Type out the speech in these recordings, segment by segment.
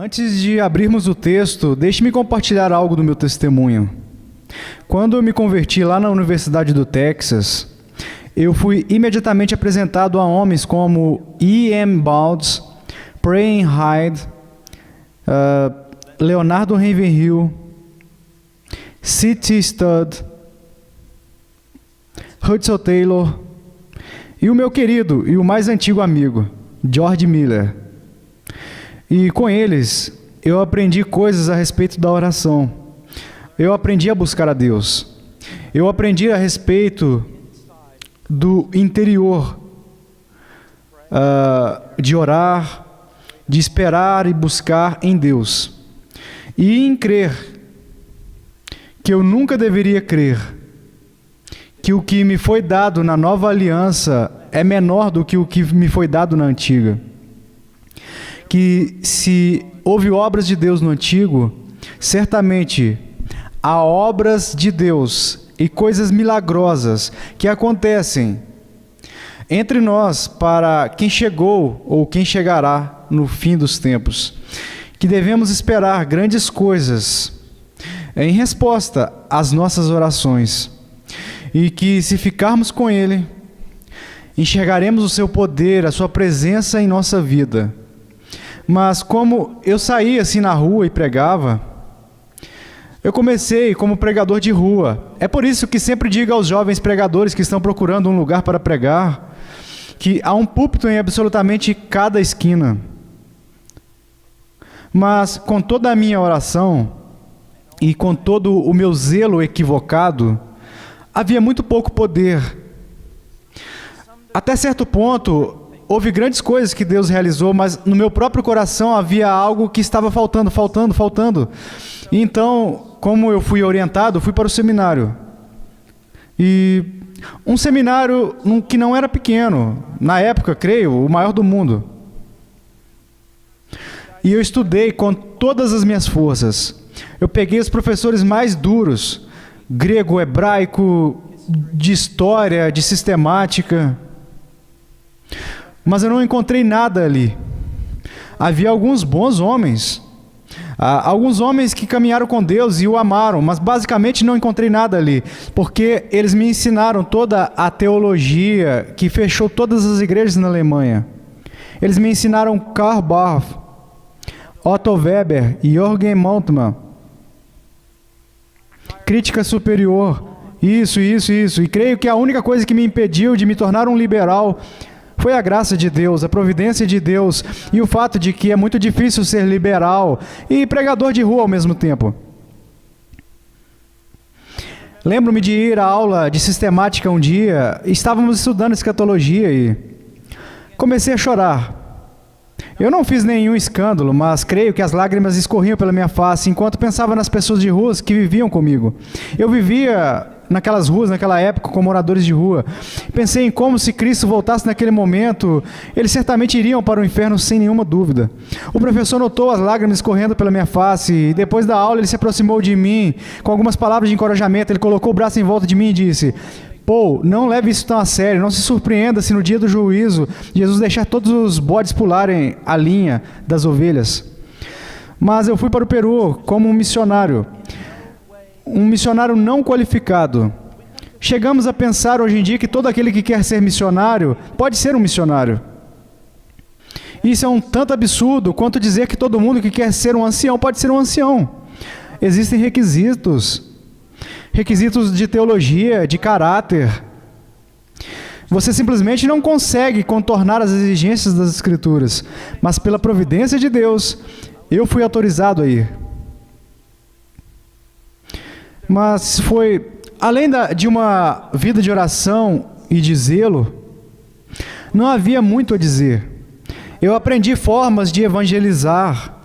Antes de abrirmos o texto, deixe-me compartilhar algo do meu testemunho. Quando eu me converti lá na Universidade do Texas, eu fui imediatamente apresentado a homens como E.M. Bounds, Praying Hyde, Leonardo Ravenhill, C.T. Studd, Hudson Taylor e o meu querido e o mais antigo amigo, George Miller. E com eles, eu aprendi coisas a respeito da oração. Eu aprendi a buscar a Deus. Eu aprendi a respeito do interior, de orar, de esperar e buscar em Deus. E em crer que eu nunca deveria crer que o que me foi dado na nova aliança é menor do que o que me foi dado na antiga. Que se houve obras de Deus no antigo, certamente há obras de Deus e coisas milagrosas que acontecem entre nós para quem chegou ou quem chegará no fim dos tempos. Que devemos esperar grandes coisas em resposta às nossas orações. E que se ficarmos com Ele, enxergaremos o seu poder, a sua presença em nossa vida. Mas como eu saía assim na rua e pregava, eu comecei como pregador de rua. É por isso que sempre digo aos jovens pregadores que estão procurando um lugar para pregar, que há um púlpito em absolutamente cada esquina. Mas com toda a minha oração e com todo o meu zelo equivocado, havia muito pouco poder. Até certo ponto, houve grandes coisas que Deus realizou, mas no meu próprio coração havia algo que estava faltando. E então, como eu fui orientado, fui para o seminário. E um seminário que não era pequeno, na época, creio, o maior do mundo. E eu estudei com todas as minhas forças. Eu peguei os professores mais duros, grego, hebraico, de história, de sistemática. Mas eu não encontrei nada ali. Havia alguns bons homens, alguns homens que caminharam com Deus e o amaram, mas basicamente não encontrei nada ali, porque eles me ensinaram toda a teologia que fechou todas as igrejas na Alemanha. Eles me ensinaram Karl Barth, Otto Weber e Jürgen Moltmann. Crítica superior, isso. E creio que a única coisa que me impediu de me tornar um liberal foi a graça de Deus, a providência de Deus e o fato de que é muito difícil ser liberal e pregador de rua ao mesmo tempo. Lembro-me de ir à aula de sistemática um dia, estávamos estudando escatologia e comecei a chorar. Eu não fiz nenhum escândalo, mas creio que as lágrimas escorriam pela minha face enquanto pensava nas pessoas de ruas que viviam comigo. Eu vivia naquelas ruas, naquela época, com moradores de rua. Pensei em como, se Cristo voltasse naquele momento, eles certamente iriam para o inferno sem nenhuma dúvida. O professor notou as lágrimas escorrendo pela minha face e depois da aula ele se aproximou de mim com algumas palavras de encorajamento. Ele colocou o braço em volta de mim e disse: Paul, não leve isso tão a sério, não se surpreenda se no dia do juízo Jesus deixar todos os bodes pularem a linha das ovelhas. Mas eu fui para o Peru como um missionário não qualificado. Chegamos a pensar hoje em dia que todo aquele que quer ser missionário pode ser um missionário. Isso é um tanto absurdo quanto dizer que todo mundo que quer ser um ancião pode ser um ancião. Existem requisitos de teologia, de caráter. Você simplesmente não consegue contornar as exigências das Escrituras, mas pela providência de Deus, eu fui autorizado a ir. Mas foi, além de uma vida de oração e de zelo, não havia muito a dizer. Eu aprendi formas de evangelizar,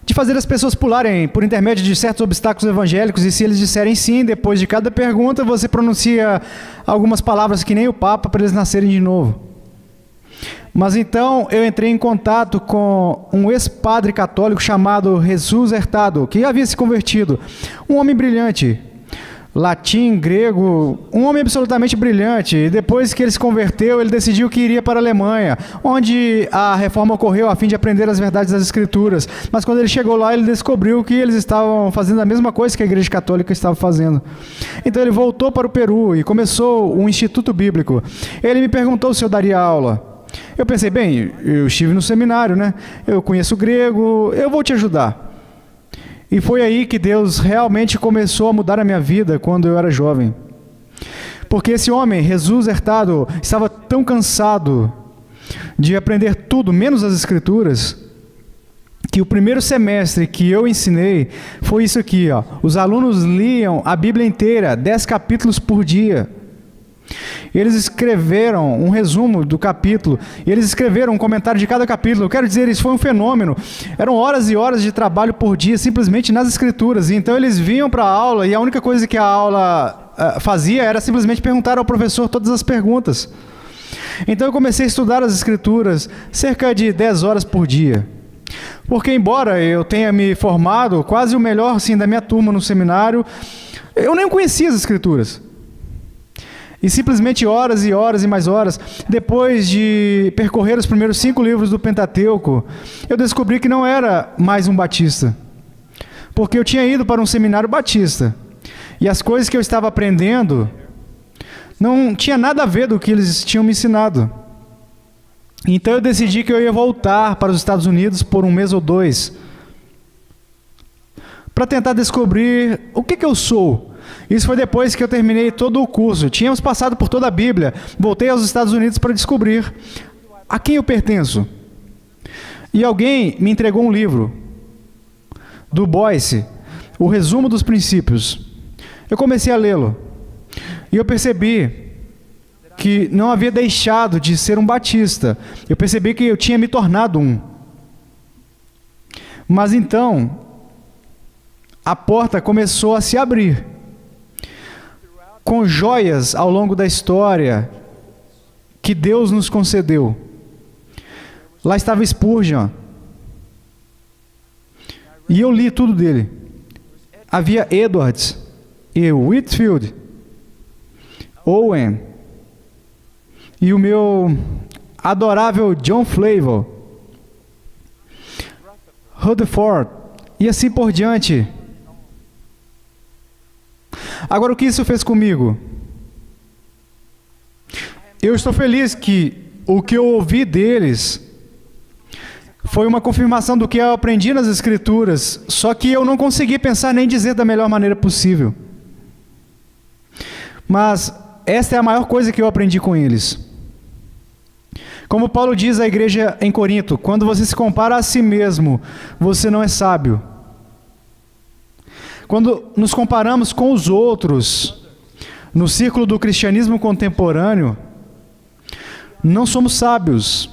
de fazer as pessoas pularem por intermédio de certos obstáculos evangélicos, e se eles disserem sim, depois de cada pergunta, você pronuncia algumas palavras que nem o Papa para eles nascerem de novo. Mas então eu entrei em contato com um ex-padre católico chamado Jesus Hurtado, que havia se convertido. Um homem brilhante, latim, grego, um homem absolutamente brilhante. E depois que ele se converteu, ele decidiu que iria para a Alemanha, onde a reforma ocorreu a fim de aprender as verdades das Escrituras. Mas quando ele chegou lá, ele descobriu que eles estavam fazendo a mesma coisa que a Igreja Católica estava fazendo. Então ele voltou para o Peru e começou um instituto bíblico. Ele me perguntou se eu daria aula. Eu pensei, bem, eu estive no seminário, né? Eu conheço grego, eu vou te ajudar. E foi aí que Deus realmente começou a mudar a minha vida quando eu era jovem. Porque esse homem, Jesus Hurtado, estava tão cansado de aprender tudo, menos as Escrituras, que o primeiro semestre que eu ensinei foi isso aqui, ó. Os alunos liam a Bíblia inteira, 10 capítulos por dia. Eles escreveram um resumo do capítulo, e eles escreveram um comentário de cada capítulo. Eu quero dizer, isso foi um fenômeno. Eram horas e horas de trabalho por dia, simplesmente nas Escrituras. E então eles vinham para a aula, e a única coisa que a aula fazia era simplesmente perguntar ao professor todas as perguntas. Então eu comecei a estudar as Escrituras cerca de 10 horas por dia. Porque embora eu tenha me formado quase o melhor assim, da minha turma no seminário, eu nem conhecia as Escrituras. E simplesmente horas e horas e mais horas, depois de percorrer os primeiros 5 livros do Pentateuco, eu descobri que não era mais um batista. Porque eu tinha ido para um seminário batista. E as coisas que eu estava aprendendo não tinha nada a ver do que eles tinham me ensinado. Então eu decidi que eu ia voltar para os Estados Unidos por 1 mês ou 2, para tentar descobrir o que eu sou. Isso foi depois que eu terminei todo o curso. Tínhamos passado por toda a Bíblia. Voltei aos Estados Unidos para descobrir a quem eu pertenço. E alguém me entregou um livro do Boyce, o resumo dos princípios. Eu comecei a lê-lo. E eu percebi que não havia deixado de ser um batista. Eu percebi que eu tinha me tornado um. Mas então, a porta começou a se abrir. Com joias ao longo da história que Deus nos concedeu. Lá estava Spurgeon. E eu li tudo dele. Havia Edwards e Whitefield, Owen e o meu adorável John Flavel, Rutherford e assim por diante. Agora, o que isso fez comigo? Eu estou feliz que o que eu ouvi deles foi uma confirmação do que eu aprendi nas Escrituras, só que eu não consegui pensar nem dizer da melhor maneira possível. Mas esta é a maior coisa que eu aprendi com eles. Como Paulo diz à igreja em Corinto, quando você se compara a si mesmo, você não é sábio. Quando nos comparamos com os outros, no círculo do cristianismo contemporâneo, não somos sábios.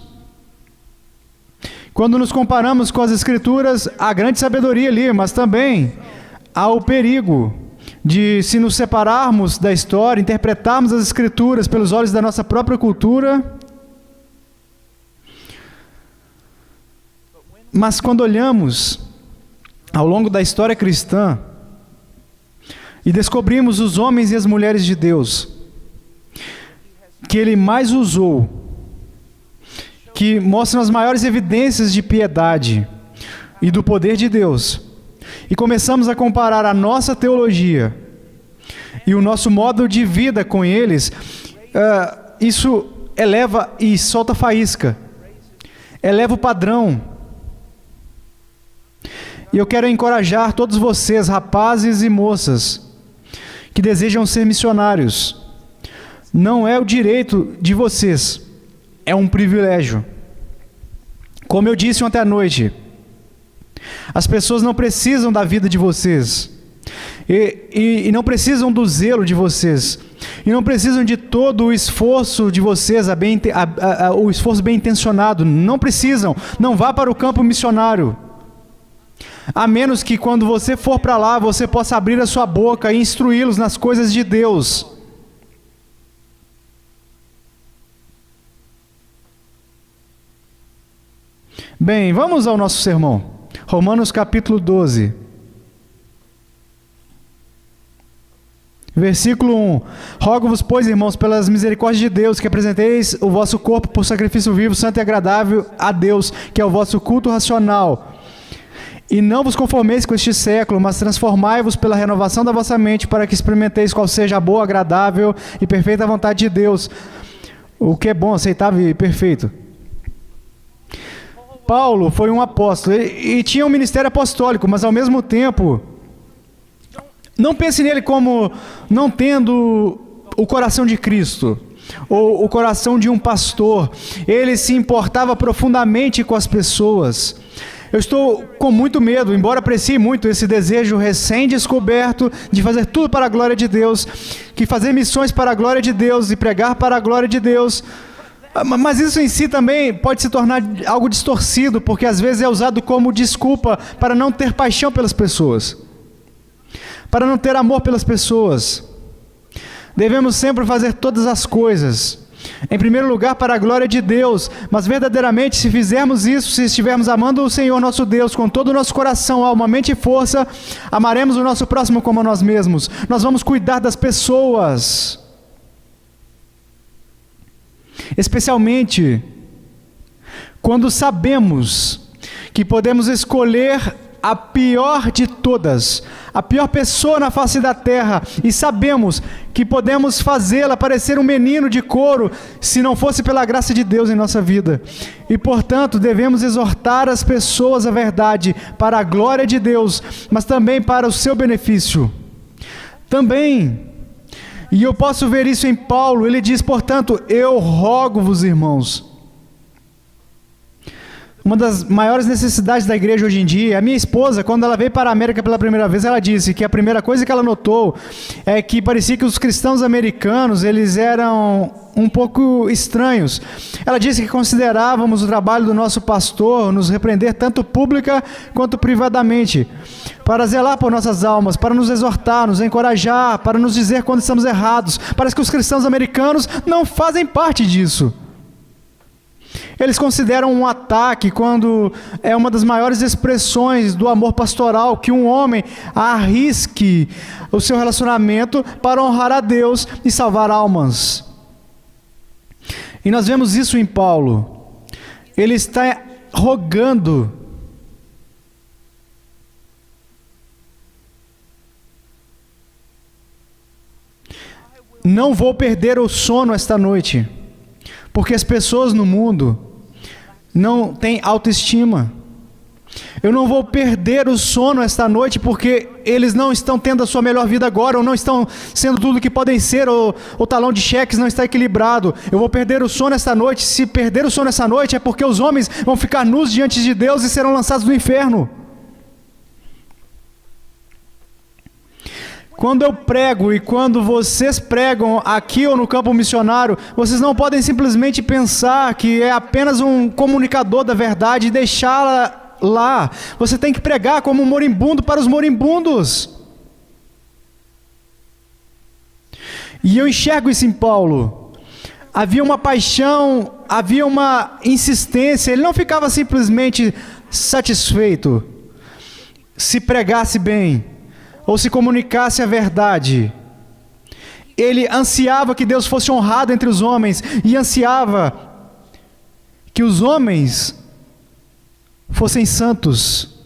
Quando nos comparamos com as Escrituras, há grande sabedoria ali, mas também há o perigo de, se nos separarmos da história, interpretarmos as Escrituras pelos olhos da nossa própria cultura. Mas quando olhamos ao longo da história cristã, e descobrimos os homens e as mulheres de Deus, que Ele mais usou, que mostram as maiores evidências de piedade e do poder de Deus, e começamos a comparar a nossa teologia e o nosso modo de vida com eles, isso eleva e solta faísca, eleva o padrão. E eu quero encorajar todos vocês, rapazes e moças, que desejam ser missionários. Não é o direito de vocês, é um privilégio. Como eu disse ontem à noite, as pessoas não precisam da vida de vocês, e não precisam do zelo de vocês, e não precisam de todo o esforço de vocês, o esforço bem intencionado. Não precisam, não vá para o campo missionário. A menos que quando você for para lá, você possa abrir a sua boca e instruí-los nas coisas de Deus. Bem, vamos ao nosso sermão. Romanos capítulo 12. Versículo 1. Rogo-vos, pois, irmãos, pelas misericórdias de Deus, que apresenteis o vosso corpo por sacrifício vivo, santo e agradável a Deus, que é o vosso culto racional. E não vos conformeis com este século, mas transformai-vos pela renovação da vossa mente, para que experimenteis qual seja a boa, agradável e perfeita vontade de Deus, o que é bom, aceitável e perfeito. Paulo foi um apóstolo e tinha um ministério apostólico, mas ao mesmo tempo, não pense nele como não tendo o coração de Cristo, ou o coração de um pastor. Ele se importava profundamente com as pessoas. Eu estou com muito medo, embora aprecie muito esse desejo recém-descoberto de fazer tudo para a glória de Deus, que fazer missões para a glória de Deus e pregar para a glória de Deus. Mas isso em si também pode se tornar algo distorcido, porque às vezes é usado como desculpa para não ter paixão pelas pessoas, para não ter amor pelas pessoas. Devemos sempre fazer todas as coisas, em primeiro lugar para a glória de Deus, mas verdadeiramente se fizermos isso, se estivermos amando o Senhor nosso Deus com todo o nosso coração, alma, mente e força, amaremos o nosso próximo como a nós mesmos. Nós vamos cuidar das pessoas, especialmente quando sabemos que podemos escolher a pior de todas, a pior pessoa na face da terra, e sabemos que podemos fazê-la parecer um menino de couro, se não fosse pela graça de Deus em nossa vida. E portanto devemos exortar as pessoas à verdade, para a glória de Deus, mas também para o seu benefício. Também, e eu posso ver isso em Paulo, ele diz, portanto, eu rogo-vos, irmãos. Uma das maiores necessidades da igreja hoje em dia, a minha esposa, quando ela veio para a América pela primeira vez, ela disse que a primeira coisa que ela notou é que parecia que os cristãos americanos, eles eram um pouco estranhos. Ela disse que considerávamos o trabalho do nosso pastor nos repreender tanto pública quanto privadamente, para zelar por nossas almas, para nos exortar, nos encorajar, para nos dizer quando estamos errados. Parece que os cristãos americanos não fazem parte disso. Eles consideram um ataque quando é uma das maiores expressões do amor pastoral, que um homem arrisque o seu relacionamento para honrar a Deus e salvar almas. E nós vemos isso em Paulo. Ele está rogando não vou perder o sono esta noite, porque as pessoas no mundo não têm autoestima. Eu não vou perder o sono esta noite porque eles não estão tendo a sua melhor vida agora, ou não estão sendo tudo o que podem ser, ou o talão de cheques não está equilibrado. Eu vou perder o sono esta noite. Se perder o sono esta noite é porque os homens vão ficar nus diante de Deus e serão lançados no inferno. Quando eu prego e quando vocês pregam aqui ou no campo missionário, vocês não podem simplesmente pensar que é apenas um comunicador da verdade e deixá-la lá. Você tem que pregar como um moribundo para os moribundos. E eu enxergo isso em Paulo. Havia uma paixão, havia uma insistência. Ele não ficava simplesmente satisfeito se pregasse bem ou se comunicasse a verdade. Ele ansiava que Deus fosse honrado entre os homens, e ansiava que os homens fossem santos,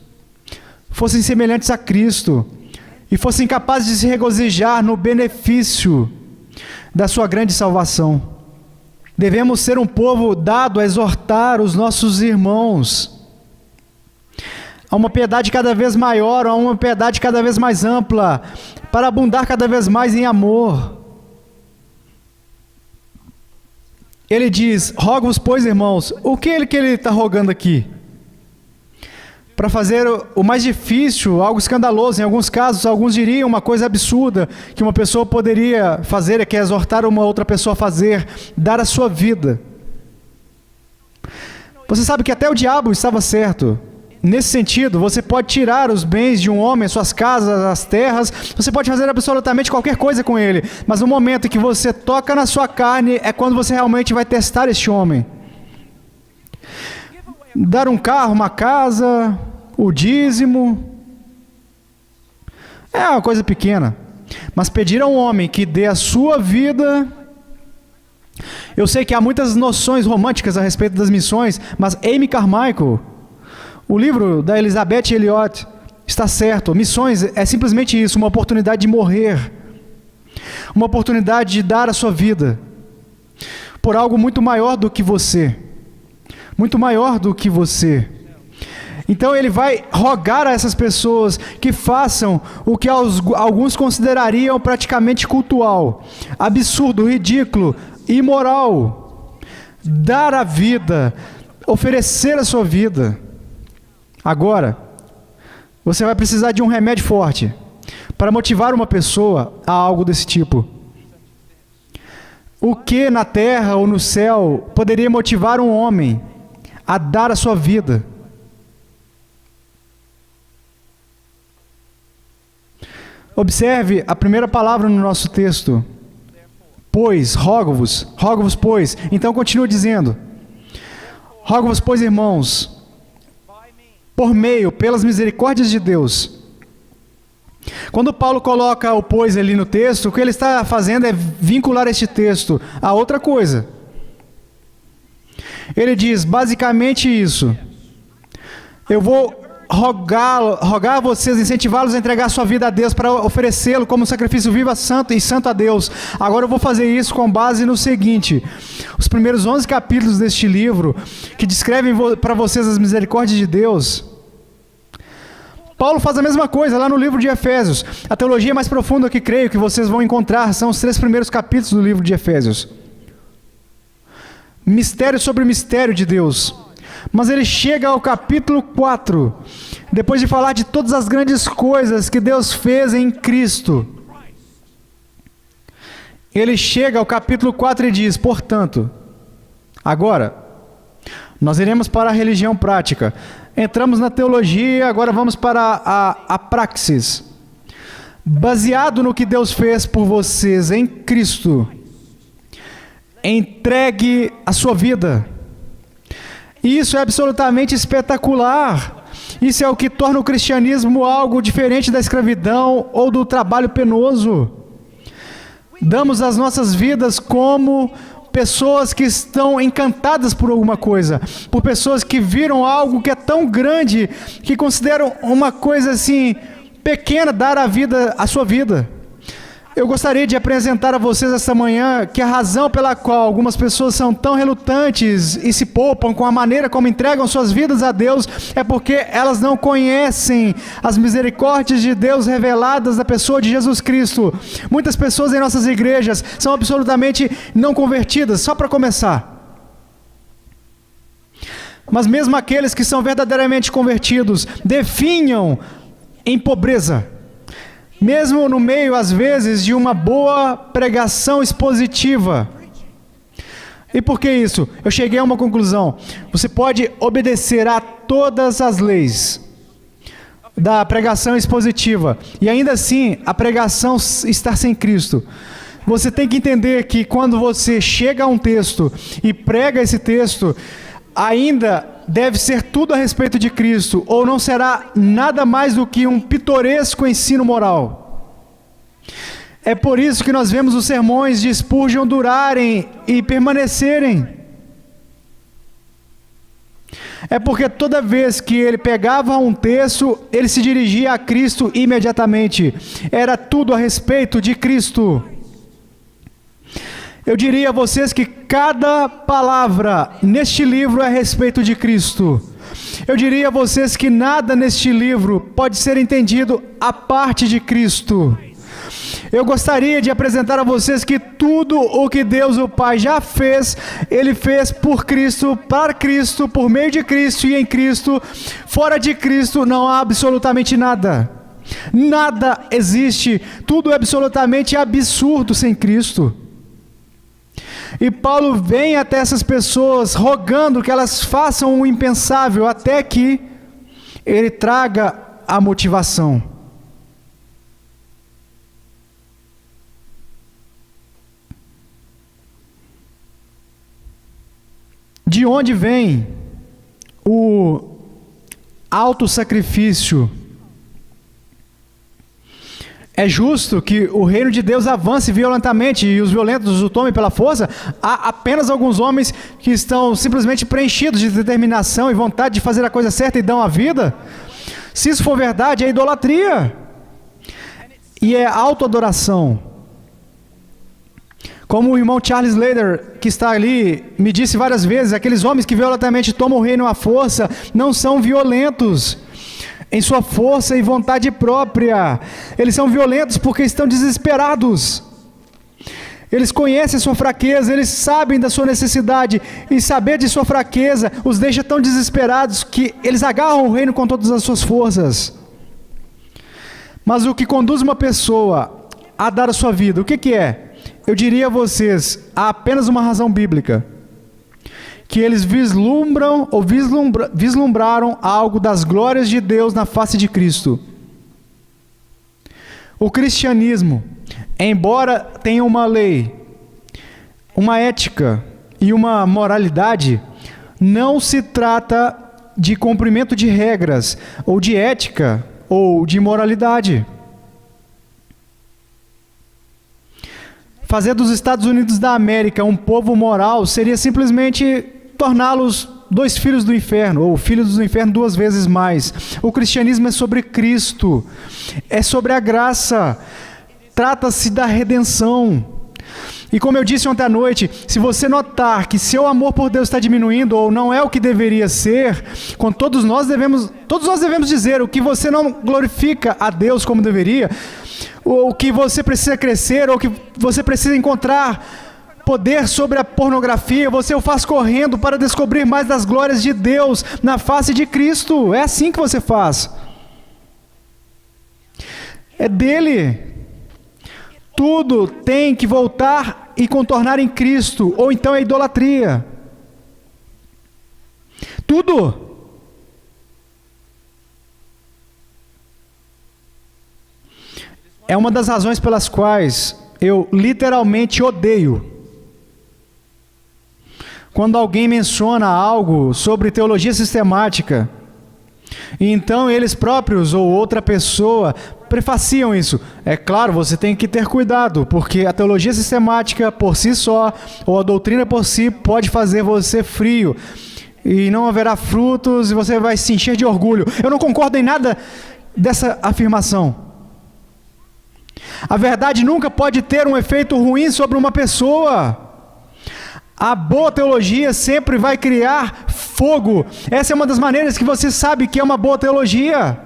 fossem semelhantes a Cristo, e fossem capazes de se regozijar no benefício da sua grande salvação. Devemos ser um povo dado a exortar os nossos irmãos a uma piedade cada vez maior, a uma piedade cada vez mais ampla, para abundar cada vez mais em amor. Ele diz, rogo-vos, pois, irmãos, o que ele está rogando aqui? Para fazer o mais difícil, algo escandaloso, em alguns casos, alguns diriam uma coisa absurda, que uma pessoa poderia fazer, que é exortar uma outra pessoa a fazer, dar a sua vida. Você sabe que até o diabo estava certo. Nesse sentido, você pode tirar os bens de um homem, suas casas, as terras, você pode fazer absolutamente qualquer coisa com ele, mas no momento em que você toca na sua carne, é quando você realmente vai testar este homem. Dar um carro, uma casa, o dízimo, é uma coisa pequena, Mas pedir a um homem que dê a sua vida... Eu sei que há muitas noções românticas a respeito das missões, mas Amy Carmichael, o livro da Elizabeth Elliot, está certo. Missões é simplesmente isso, uma oportunidade de morrer, uma oportunidade de dar a sua vida por algo muito maior do que você, muito maior do que você. Então ele vai rogar a essas pessoas que façam o que alguns considerariam praticamente cultual, absurdo, ridículo, imoral: dar a vida, oferecer a sua vida. Agora, você vai precisar de um remédio forte para motivar uma pessoa a algo desse tipo. O que na terra ou no céu poderia motivar um homem a dar a sua vida? Observe a primeira palavra no nosso texto. Pois, rogo-vos, pois. Então continua dizendo: rogo-vos, pois, irmãos, pelas misericórdias de Deus. Quando Paulo coloca o pois ali no texto, o que ele está fazendo é vincular este texto a outra coisa. Ele diz basicamente isso: eu vou rogar a vocês, incentivá-los a entregar sua vida a Deus, para oferecê-lo como sacrifício vivo, santo a Deus. Agora eu vou fazer isso com base no seguinte: os primeiros 11 capítulos deste livro, que descrevem para vocês as misericórdias de Deus, Paulo faz a mesma coisa lá no livro de Efésios. A teologia mais profunda que creio que vocês vão encontrar são os 3 primeiros capítulos do livro de Efésios. Mistério sobre mistério de Deus. Mas ele chega ao capítulo 4, depois de falar de todas as grandes coisas que Deus fez em Cristo. Ele chega ao capítulo 4 e diz: portanto, agora, nós iremos para a religião prática. Entramos na teologia, agora vamos para a praxis. Baseado no que Deus fez por vocês em Cristo, entregue a sua vida. Isso é absolutamente espetacular. Isso é o que torna o cristianismo algo diferente da escravidão ou do trabalho penoso. Damos as nossas vidas como pessoas que estão encantadas por alguma coisa, por pessoas que viram algo que é tão grande, que consideram uma coisa assim pequena, dar a sua vida. Eu gostaria de apresentar a vocês esta manhã que a razão pela qual algumas pessoas são tão relutantes e se poupam com a maneira como entregam suas vidas a Deus é porque elas não conhecem as misericórdias de Deus reveladas na pessoa de Jesus Cristo. Muitas pessoas em nossas igrejas são absolutamente não convertidas, só para começar. Mas mesmo aqueles que são verdadeiramente convertidos definham em pobreza. Mesmo no meio, às vezes, de uma boa pregação expositiva. E por que isso? Eu cheguei a uma conclusão. Você pode obedecer a todas as leis da pregação expositiva e ainda assim a pregação estar sem Cristo. Você tem que entender que quando você chega a um texto e prega esse texto, ainda deve ser tudo a respeito de Cristo, ou não será nada mais do que um pitoresco ensino moral. É por isso que nós vemos os sermões de Spurgeon durarem e permanecerem. É porque toda vez que ele pegava um texto, ele se dirigia a Cristo imediatamente. Era tudo a respeito de Cristo. Eu diria a vocês que cada palavra neste livro é a respeito de Cristo. Eu diria a vocês que nada neste livro pode ser entendido à parte de Cristo. Eu gostaria de apresentar a vocês que tudo o que Deus o Pai já fez, Ele fez por Cristo, para Cristo, por meio de Cristo e em Cristo. Fora de Cristo não há absolutamente nada. Nada existe. Tudo é absolutamente absurdo sem Cristo. E Paulo vem até essas pessoas rogando que elas façam o impensável até que ele traga a motivação. De onde vem o autossacrifício? é justo que o reino de Deus avance violentamente e os violentos o tomem pela força? Há apenas alguns homens que estão simplesmente preenchidos de determinação e vontade de fazer a coisa certa e dão a vida? Se isso for verdade, é idolatria. E é autoadoração. Como o irmão Charles Slater, que está ali, me disse várias vezes, aqueles homens que violentamente tomam o reino à força não são violentos em sua força e vontade própria. Eles são violentos porque estão desesperados. Eles conhecem a sua fraqueza, eles sabem da sua necessidade, e saber de sua fraqueza os deixa tão desesperados que eles agarram o reino com todas as suas forças. Mas o que conduz uma pessoa a dar a sua vida, o que é? Eu diria a vocês, há apenas uma razão bíblica. Que eles vislumbram ou vislumbraram algo das glórias de Deus na face de Cristo. O cristianismo, embora tenha uma lei, uma ética e uma moralidade, não se trata de cumprimento de regras, ou de ética, ou de moralidade. Fazer dos Estados Unidos da América um povo moral seria simplesmente torná-los 2 filhos do inferno, ou filhos do inferno 2 vezes mais. O cristianismo é sobre Cristo, é sobre a graça, trata-se da redenção. E como eu disse ontem à noite, se você notar que seu amor por Deus está diminuindo, ou não é o que deveria ser, todos nós devemos dizer o que você não glorifica a Deus como deveria, o que você precisa crescer, ou que você precisa encontrar poder sobre a pornografia, você o faz correndo para descobrir mais das glórias de Deus na face de Cristo. É assim que você faz. É dele. Tudo tem que voltar e contornar em Cristo, ou então é idolatria. Tudo. É uma das razões pelas quais eu literalmente odeio quando alguém menciona algo sobre teologia sistemática, e então eles próprios ou outra pessoa prefaciam isso. É claro, você tem que ter cuidado, porque a teologia sistemática por si só, ou a doutrina por si, pode fazer você frio, e não haverá frutos, e você vai se encher de orgulho. Eu não concordo em nada dessa afirmação. A verdade nunca pode ter um efeito ruim sobre uma pessoa. A boa teologia sempre vai criar fogo. Essa é uma das maneiras que você sabe que é uma boa teologia.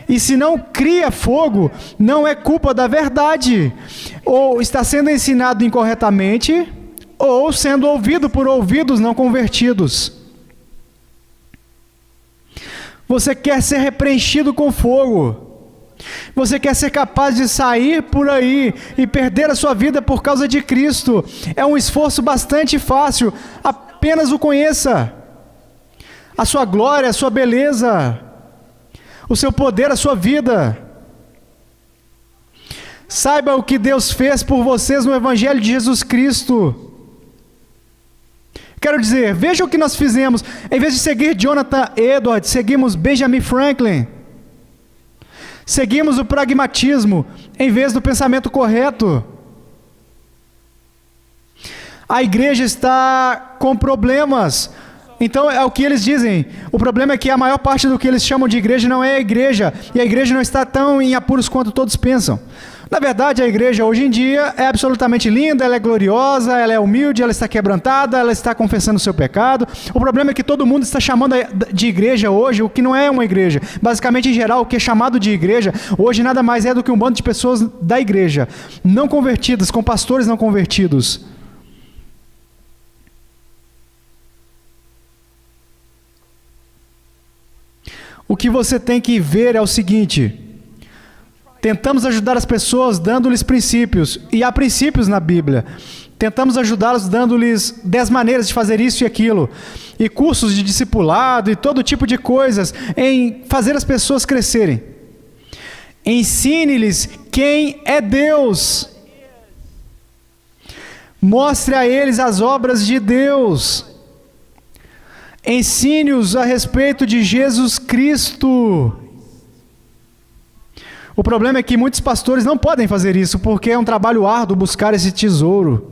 E se não cria fogo, não é culpa da verdade. Ou está sendo ensinado incorretamente, ou sendo ouvido por ouvidos não convertidos. Você quer ser repreenchido com fogo. Você quer ser capaz de sair por aí e perder a sua vida por causa de Cristo. É um esforço bastante fácil. Apenas o conheça. A sua glória, a sua beleza, o seu poder, a sua vida. Saiba o que Deus fez por vocês no Evangelho de Jesus Cristo. Quero dizer, veja o que nós fizemos. Em vez de seguir Jonathan Edwards, seguimos Benjamin Franklin. Seguimos o pragmatismo em vez do pensamento correto. A igreja está com problemas. Então é o que eles dizem. O problema é que a maior parte do que eles chamam de igreja não é a igreja. E a igreja não está tão em apuros quanto todos pensam. Na verdade, a igreja hoje em dia é absolutamente linda, ela é gloriosa, ela é humilde, ela está quebrantada, ela está confessando o seu pecado. O problema é que todo mundo está chamando de igreja hoje o que não é uma igreja. Basicamente, em geral, o que é chamado de igreja hoje nada mais é do que um bando de pessoas da igreja, não convertidas, com pastores não convertidos. O que você tem que ver é o seguinte: tentamos ajudar as pessoas dando-lhes princípios, e há princípios na Bíblia. Tentamos ajudá-los dando-lhes 10 maneiras de fazer isso e aquilo, e cursos de discipulado e todo tipo de coisas, em fazer as pessoas crescerem. Ensine-lhes quem é Deus. Mostre a eles as obras de Deus. Ensine-os a respeito de Jesus Cristo. O problema é que muitos pastores não podem fazer isso, porque é um trabalho árduo buscar esse tesouro.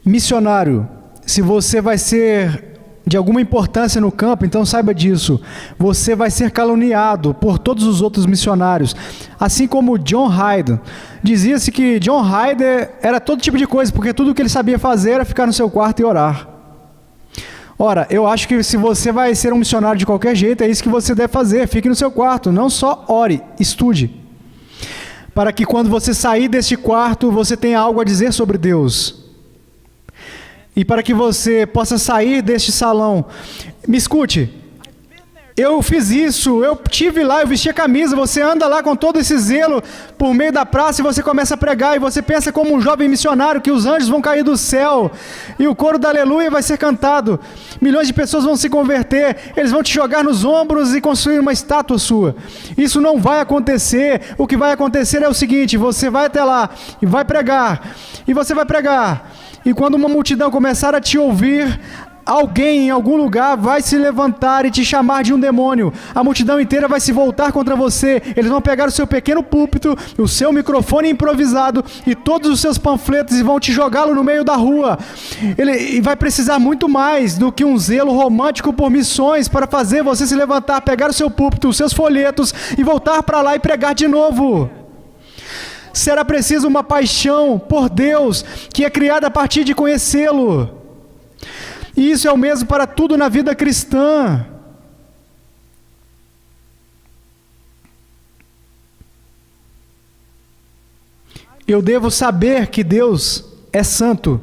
Missionário, se você vai ser de alguma importância no campo, então saiba disso. Você vai ser caluniado por todos os outros missionários. Assim como John Hyde. Dizia-se que John Hyde era todo tipo de coisa, porque tudo que ele sabia fazer era ficar no seu quarto e orar. Ora, eu acho que se você vai ser um missionário de qualquer jeito, é isso que você deve fazer. Fique no seu quarto, não só ore, estude. Para que quando você sair deste quarto, você tenha algo a dizer sobre Deus. E para que você possa sair deste salão. Me escute, eu fiz isso, eu tive lá, eu vesti a camisa, você anda lá com todo esse zelo por meio da praça e você começa a pregar e você pensa como um jovem missionário que os anjos vão cair do céu e o coro da aleluia vai ser cantado. Milhões de pessoas vão se converter, eles vão te jogar nos ombros e construir uma estátua sua. Isso não vai acontecer. O que vai acontecer é o seguinte: você vai até lá e vai pregar, e você vai pregar. E quando uma multidão começar a te ouvir, alguém em algum lugar vai se levantar e te chamar de um demônio. A multidão inteira vai se voltar contra você. Eles vão pegar o seu pequeno púlpito, o seu microfone improvisado e todos os seus panfletos e vão te jogá-lo no meio da rua. Ele vai precisar muito mais do que um zelo romântico por missões para fazer você se levantar, pegar o seu púlpito, os seus folhetos e voltar para lá e pregar de novo. Será preciso uma paixão por Deus que é criada a partir de conhecê-lo. E isso é o mesmo para tudo na vida cristã. Eu devo saber que Deus é santo,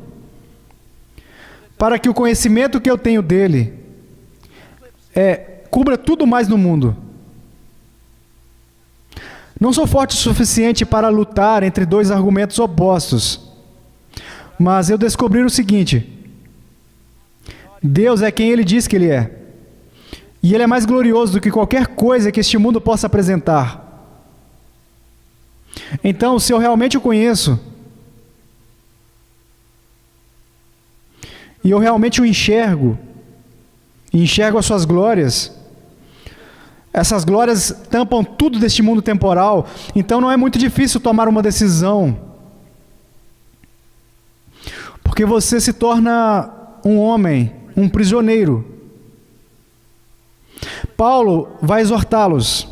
para que o conhecimento que eu tenho dele cubra tudo mais no mundo. Não sou forte o suficiente para lutar entre dois argumentos opostos, mas eu descobri o seguinte: Deus é quem Ele diz que Ele é, e Ele é mais glorioso do que qualquer coisa que este mundo possa apresentar. Então, se eu realmente o conheço, e eu realmente o enxergo as suas glórias, essas glórias tampam tudo deste mundo temporal, então não é muito difícil tomar uma decisão. Porque você se torna um homem, um prisioneiro. Paulo vai exortá-los.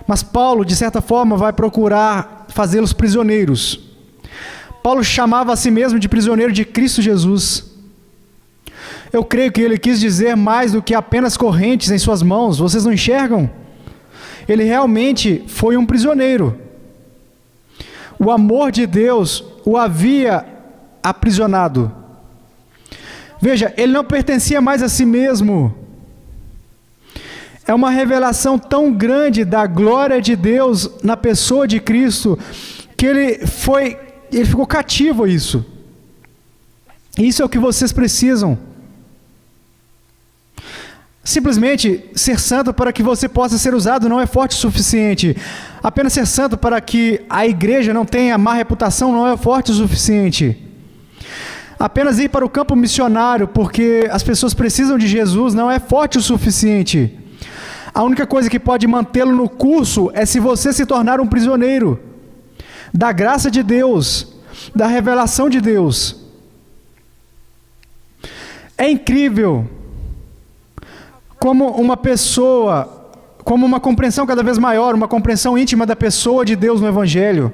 Mas Paulo, de certa forma, vai procurar fazê-los prisioneiros. Paulo chamava a si mesmo de prisioneiro de Cristo Jesus. Eu creio que ele quis dizer mais do que apenas correntes em suas mãos. Vocês não enxergam? Ele realmente foi um prisioneiro. O amor de Deus o havia aprisionado. Veja, ele não pertencia mais a si mesmo. É uma revelação tão grande da glória de Deus na pessoa de Cristo, que ele ficou cativo a isso. Isso é o que vocês precisam. Simplesmente ser santo para que você possa ser usado não é forte o suficiente. Apenas ser santo para que a igreja não tenha má reputação não é forte o suficiente. Apenas ir para o campo missionário porque as pessoas precisam de Jesus não é forte o suficiente. A única coisa que pode mantê-lo no curso é se você se tornar um prisioneiro da graça de Deus, da revelação de Deus. É incrível como uma compreensão cada vez maior, uma compreensão íntima da pessoa de Deus no Evangelho,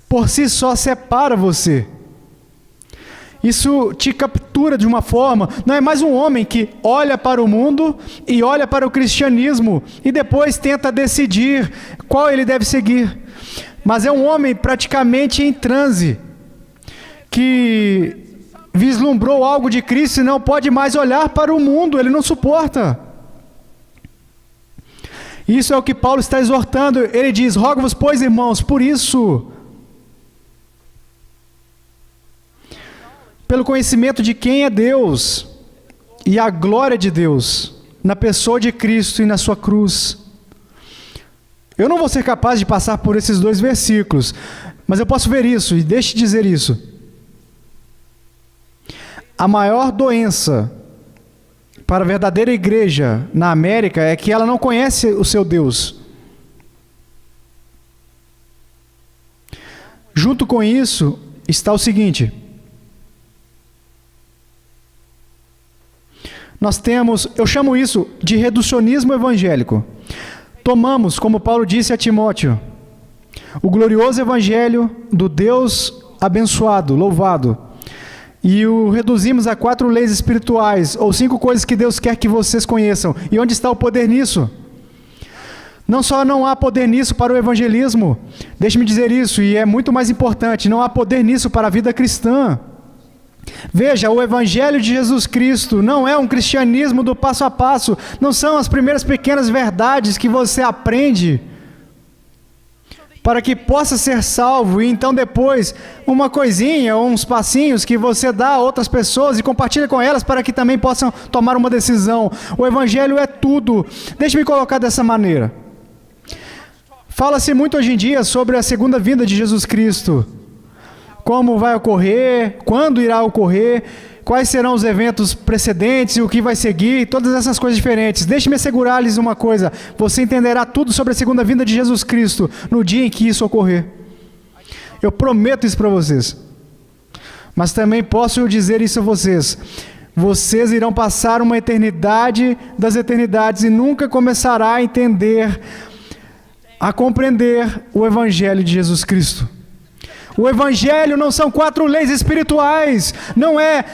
por si só separa você. Isso te captura de uma forma, não é mais um homem que olha para o mundo e olha para o cristianismo e depois tenta decidir qual ele deve seguir, mas é um homem praticamente em transe, que vislumbrou algo de Cristo e não pode mais olhar para o mundo, ele não suporta. Isso é o que Paulo está exortando. Ele diz: rogo-vos, pois, irmãos, por isso, pelo conhecimento de quem é Deus e a glória de Deus na pessoa de Cristo e na sua cruz. Eu não vou ser capaz de passar por esses dois versículos, mas eu posso ver isso, e deixe de dizer isso. A maior doença para a verdadeira igreja na América é que ela não conhece o seu Deus. Junto com isso está o seguinte: nós temos, eu chamo isso de reducionismo evangélico. Tomamos, como Paulo disse a Timóteo, o glorioso evangelho do Deus abençoado, louvado, e o reduzimos a 4 leis espirituais, ou 5 coisas que Deus quer que vocês conheçam. E onde está o poder nisso? Não só não há poder nisso para o evangelismo, deixe-me dizer isso, e é muito mais importante, não há poder nisso para a vida cristã. Veja, o Evangelho de Jesus Cristo não é um cristianismo do passo a passo, não são as primeiras pequenas verdades que você aprende para que possa ser salvo, e então depois uma coisinha ou uns passinhos que você dá a outras pessoas e compartilha com elas para que também possam tomar uma decisão. O Evangelho é tudo. Deixe-me colocar dessa maneira. Fala-se muito hoje em dia sobre a segunda vinda de Jesus Cristo. Como vai ocorrer, quando irá ocorrer, quais serão os eventos precedentes e o que vai seguir, todas essas coisas diferentes. Deixe-me assegurar-lhes uma coisa: você entenderá tudo sobre a segunda vinda de Jesus Cristo no dia em que isso ocorrer. Eu prometo isso para vocês. Mas também posso dizer isso a vocês: vocês irão passar uma eternidade das eternidades e nunca começará a entender, a compreender o Evangelho de Jesus Cristo. O Evangelho não são 4 leis espirituais, não é,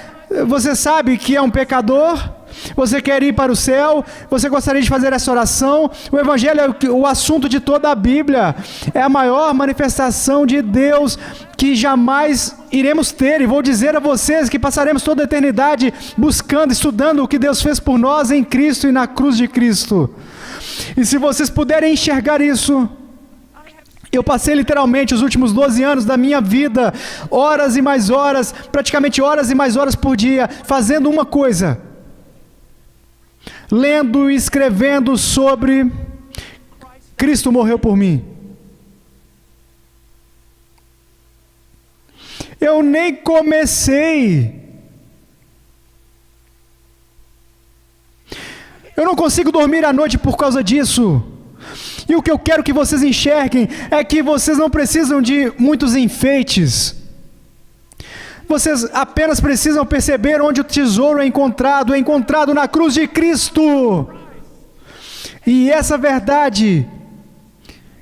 você sabe que é um pecador, você quer ir para o céu, você gostaria de fazer essa oração. O Evangelho é o assunto de toda a Bíblia, é a maior manifestação de Deus que jamais iremos ter, e vou dizer a vocês que passaremos toda a eternidade buscando, estudando o que Deus fez por nós em Cristo e na cruz de Cristo. E se vocês puderem enxergar isso, eu passei literalmente os últimos 12 anos da minha vida, horas e mais horas, praticamente horas e mais horas por dia, fazendo uma coisa: lendo e escrevendo sobre Cristo morreu por mim. Eu nem comecei. Eu não consigo dormir à noite por causa disso. E o que eu quero que vocês enxerguem é que vocês não precisam de muitos enfeites. Vocês apenas precisam perceber onde o tesouro é encontrado na cruz de Cristo. E essa verdade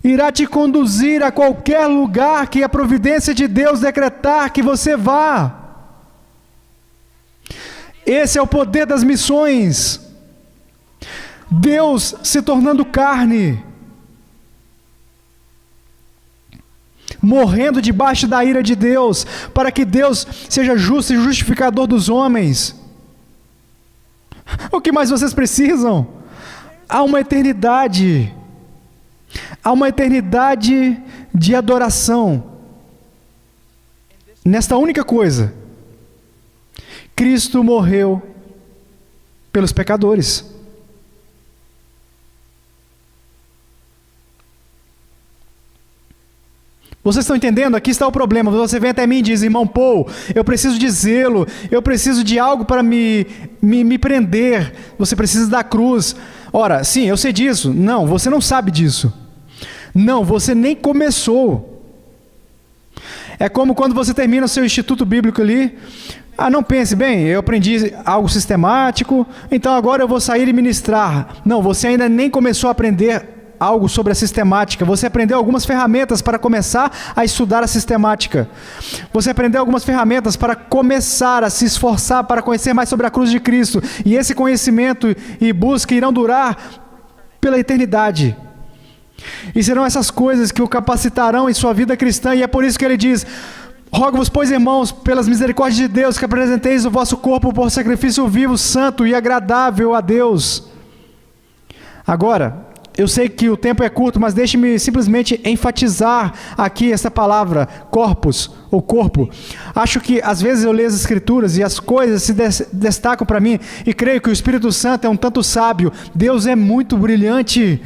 irá te conduzir a qualquer lugar que a providência de Deus decretar que você vá. Esse é o poder das missões. Deus se tornando carne, morrendo debaixo da ira de Deus, para que Deus seja justo e justificador dos homens. O que mais vocês precisam? Há uma eternidade de adoração nesta única coisa: Cristo morreu pelos pecadores. Vocês estão entendendo? Aqui está o problema. Você vem até mim e diz: irmão Paul, eu preciso de zelo, eu preciso de algo para me prender. Você precisa da cruz. Ora, sim, eu sei disso. Não, você não sabe disso. Não, você nem começou. É como quando você termina o seu instituto bíblico ali. Ah, não pense, bem, eu aprendi algo sistemático, então agora eu vou sair e ministrar. Não, você ainda nem começou a aprender algo sobre a sistemática. Você aprendeu algumas ferramentas para começar a estudar a sistemática. Você aprendeu algumas ferramentas para começar a se esforçar para conhecer mais sobre a cruz de Cristo. E esse conhecimento e busca irão durar pela eternidade. E serão essas coisas que o capacitarão em sua vida cristã. E é por isso que ele diz: rogo-vos, pois, irmãos, pelas misericórdias de Deus, que apresenteis o vosso corpo por sacrifício vivo, santo e agradável a Deus. Agora, eu sei que o tempo é curto, mas deixe-me simplesmente enfatizar aqui essa palavra, corpus, ou corpo. Acho que às vezes eu leio as Escrituras e as coisas se destacam para mim, e creio que o Espírito Santo é um tanto sábio. Deus é muito brilhante.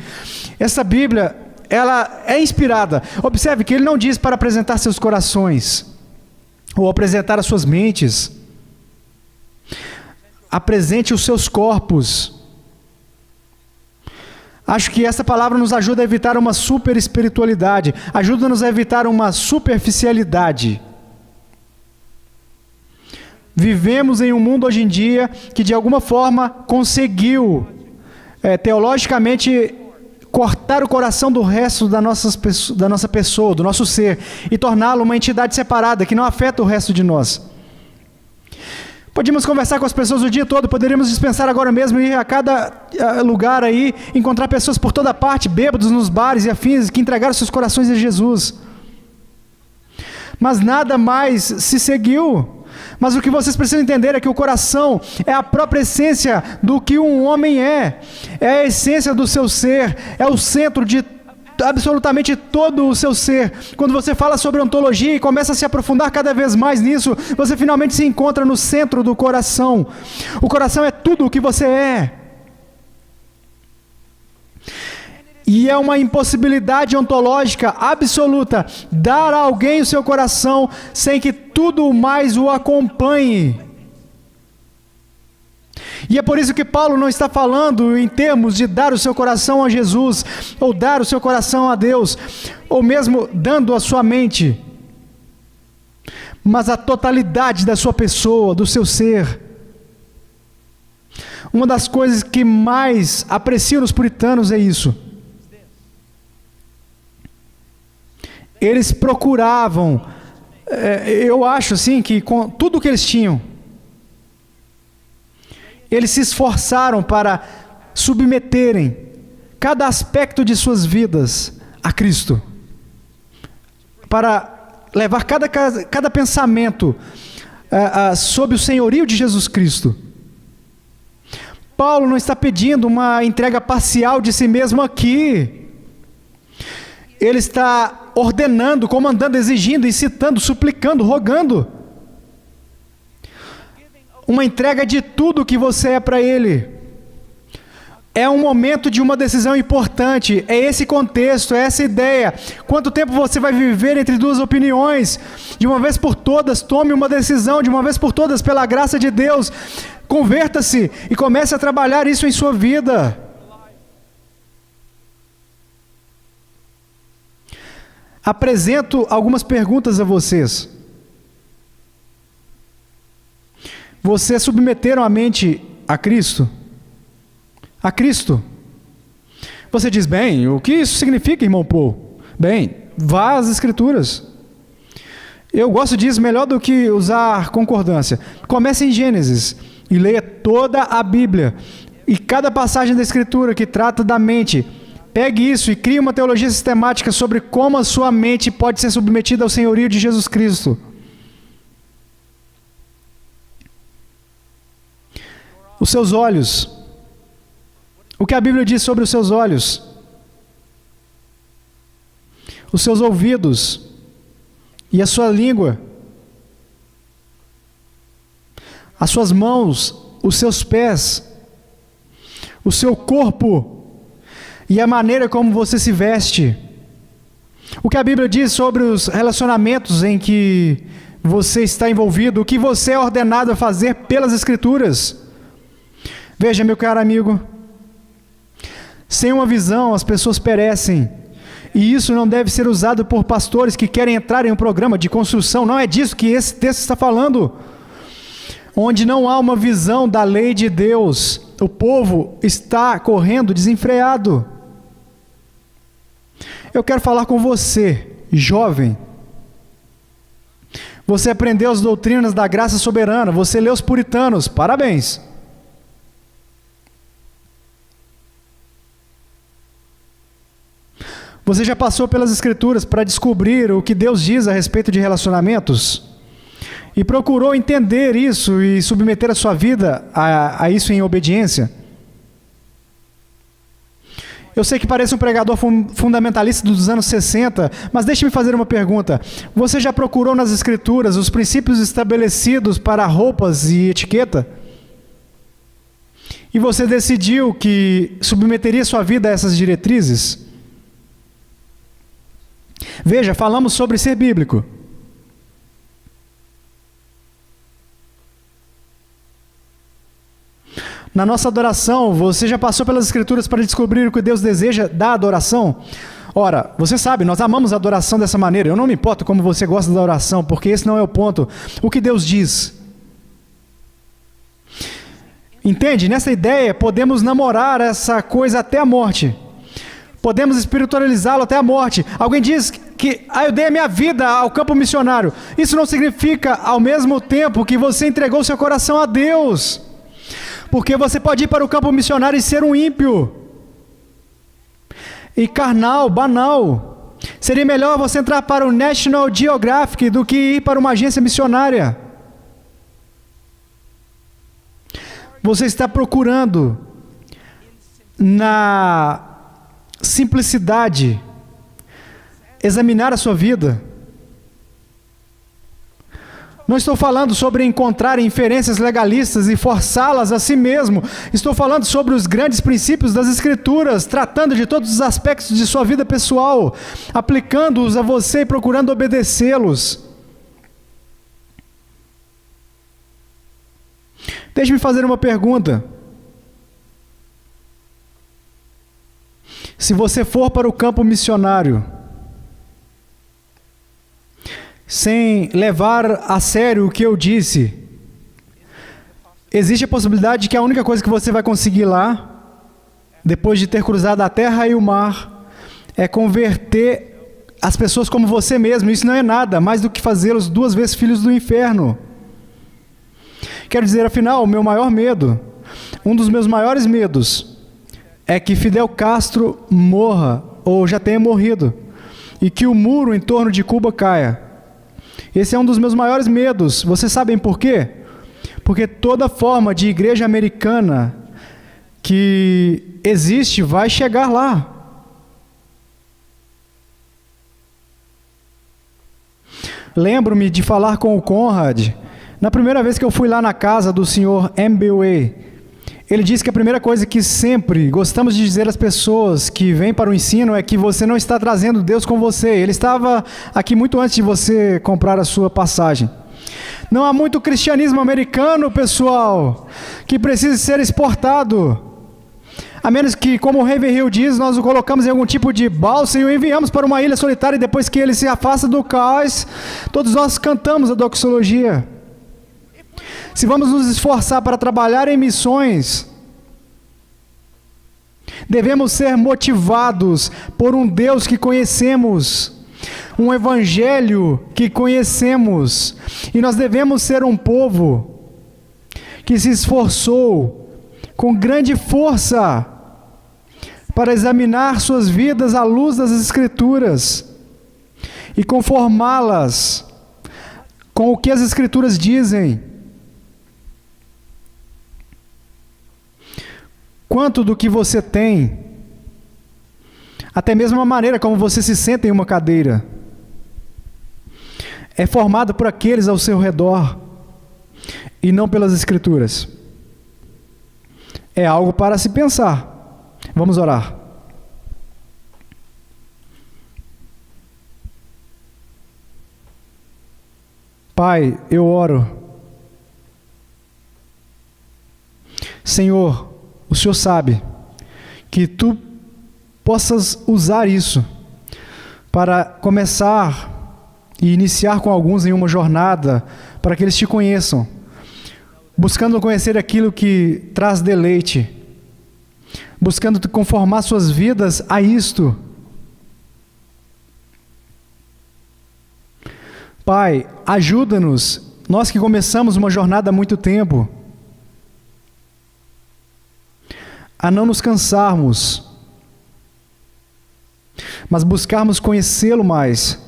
Essa Bíblia, ela é inspirada. Observe que ele não diz para apresentar seus corações, ou apresentar as suas mentes. apresente os seus corpos. Acho que essa palavra nos ajuda a evitar uma super espiritualidade, ajuda-nos a evitar uma superficialidade. Vivemos em um mundo hoje em dia que de alguma forma conseguiu, teologicamente, cortar o coração do resto da nossa pessoa, do nosso ser, e torná-lo uma entidade separada, que não afeta o resto de nós. Podíamos conversar com as pessoas o dia todo, poderíamos dispensar agora mesmo, ir a cada lugar aí, encontrar pessoas por toda parte, bêbados nos bares e afins, que entregaram seus corações a Jesus. Mas nada mais se seguiu. Mas o que vocês precisam entender é que o coração é a própria essência do que um homem é a essência do seu ser, é o centro de absolutamente todo o seu ser. Quando você fala sobre ontologia e começa a se aprofundar cada vez mais nisso, você finalmente se encontra no centro do coração. O coração é tudo o que você é. E é uma impossibilidade ontológica absoluta dar a alguém o seu coração sem que tudo mais o acompanhe. E é por isso que Paulo não está falando em termos de dar o seu coração a Jesus, ou dar o seu coração a Deus, ou mesmo dando a sua mente, mas a totalidade da sua pessoa, do seu ser. Uma das coisas que mais aprecio nos puritanos é isso. Eles procuravam, eu acho assim, que com tudo que eles tinham, eles se esforçaram para submeterem cada aspecto de suas vidas a Cristo, para levar cada pensamento sob o senhorio de Jesus Cristo. Paulo não está pedindo uma entrega parcial de si mesmo aqui. Ele está ordenando, comandando, exigindo, incitando, suplicando, rogando uma entrega de tudo que você é para Ele. É um momento de uma decisão importante, é esse contexto, é essa ideia. Quanto tempo você vai viver entre duas opiniões? De uma vez por todas, tome uma decisão, de uma vez por todas, pela graça de Deus. Converta-se e comece a trabalhar isso em sua vida. Apresento algumas perguntas a vocês. Vocês submeteram a mente a Cristo? A Cristo? Você diz, bem, o que isso significa, irmão Paul? Bem, vá às Escrituras. Eu gosto disso melhor do que usar concordância. Comece em Gênesis e leia toda a Bíblia. E cada passagem da Escritura que trata da mente, pegue isso e crie uma teologia sistemática sobre como a sua mente pode ser submetida ao senhorio de Jesus Cristo. Os seus olhos. O que a Bíblia diz sobre os seus olhos? Os seus ouvidos. E a sua língua. As suas mãos, os seus pés. O seu corpo. E a maneira como você se veste. O que a Bíblia diz sobre os relacionamentos em que você está envolvido, o que você é ordenado a fazer pelas Escrituras. Veja, meu caro amigo, sem uma visão as pessoas perecem, e isso não deve ser usado por pastores que querem entrar em um programa de construção. Não é disso que esse texto está falando. Onde não há uma visão da lei de Deus, o povo está correndo desenfreado. Eu quero falar com você, jovem. Você aprendeu as doutrinas da graça soberana, você leu os puritanos, parabéns. Você já passou pelas Escrituras para descobrir o que Deus diz a respeito de relacionamentos? E procurou entender isso e submeter a sua vida a isso em obediência? Eu sei que parece um pregador fundamentalista dos anos 60, mas deixe-me fazer uma pergunta. Você já procurou nas Escrituras os princípios estabelecidos para roupas e etiqueta? E você decidiu que submeteria sua vida a essas diretrizes? Veja, falamos sobre ser bíblico. Na nossa adoração, você já passou pelas Escrituras para descobrir o que Deus deseja da adoração? Ora, você sabe, nós amamos a adoração dessa maneira. Eu não me importo como você gosta da oração, porque esse não é o ponto. O que Deus diz? Entende? Nessa ideia, podemos namorar essa coisa até a morte. Podemos espiritualizá-lo até a morte. Alguém diz que eu dei a minha vida ao campo missionário. Isso não significa, ao mesmo tempo, que você entregou seu coração a Deus. Porque você pode ir para o campo missionário e ser um ímpio. E carnal, banal. Seria melhor você entrar para o National Geographic do que ir para uma agência missionária. Você está procurando na simplicidade examinar a sua vida. Não estou falando sobre encontrar inferências legalistas e forçá-las a si mesmo. Estou falando sobre os grandes princípios das Escrituras, tratando de todos os aspectos de sua vida pessoal, aplicando-os a você e procurando obedecê-los. Deixe-me fazer uma pergunta. Se você for para o campo missionário, sem levar a sério o que eu disse, existe a possibilidade de que a única coisa que você vai conseguir lá, depois de ter cruzado a terra e o mar, é converter as pessoas como você mesmo. Isso não é nada mais do que fazê-los 2 vezes filhos do inferno. Quero dizer, afinal, o meu maior medo, um dos meus maiores medos, é que Fidel Castro morra, ou já tenha morrido, e que o muro em torno de Cuba caia. Esse é um dos meus maiores medos. Vocês sabem por quê? Porque toda forma de igreja americana que existe vai chegar lá. Lembro-me de falar com o Conrad, na primeira vez que eu fui lá na casa do Sr. MBWay. Ele disse que a primeira coisa que sempre gostamos de dizer às pessoas que vêm para o ensino é que você não está trazendo Deus com você. Ele estava aqui muito antes de você comprar a sua passagem. Não há muito cristianismo americano, pessoal, que precise ser exportado. A menos que, como o Ravenhill diz, nós o colocamos em algum tipo de balsa e o enviamos para uma ilha solitária, e depois que ele se afasta do caos, todos nós cantamos a doxologia. Se vamos nos esforçar para trabalhar em missões, devemos ser motivados por um Deus que conhecemos, um evangelho que conhecemos, e nós devemos ser um povo que se esforçou com grande força para examinar suas vidas à luz das Escrituras e conformá-las com o que as Escrituras dizem. Quanto do que você tem, até mesmo a maneira como você se senta em uma cadeira, é formado por aqueles ao seu redor e não pelas Escrituras. É algo para se pensar. Vamos orar. Pai, eu oro. Senhor, o Senhor sabe que Tu possas usar isso para começar e iniciar com alguns em uma jornada para que eles Te conheçam, buscando conhecer aquilo que traz deleite, buscando conformar suas vidas a isto. Pai, ajuda-nos, nós que começamos uma jornada há muito tempo, a não nos cansarmos, mas buscarmos conhecê-lo mais.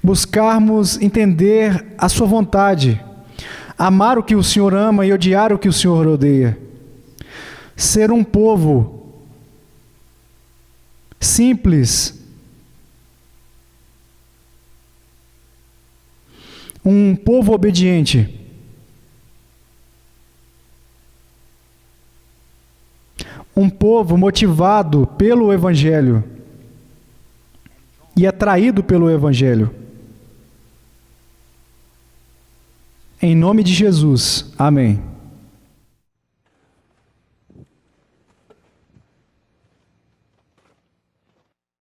Buscarmos entender a sua vontade, amar o que o Senhor ama e odiar o que o Senhor odeia. Ser um povo simples, um povo obediente. Um povo motivado pelo Evangelho e atraído pelo Evangelho. Em nome de Jesus. Amém.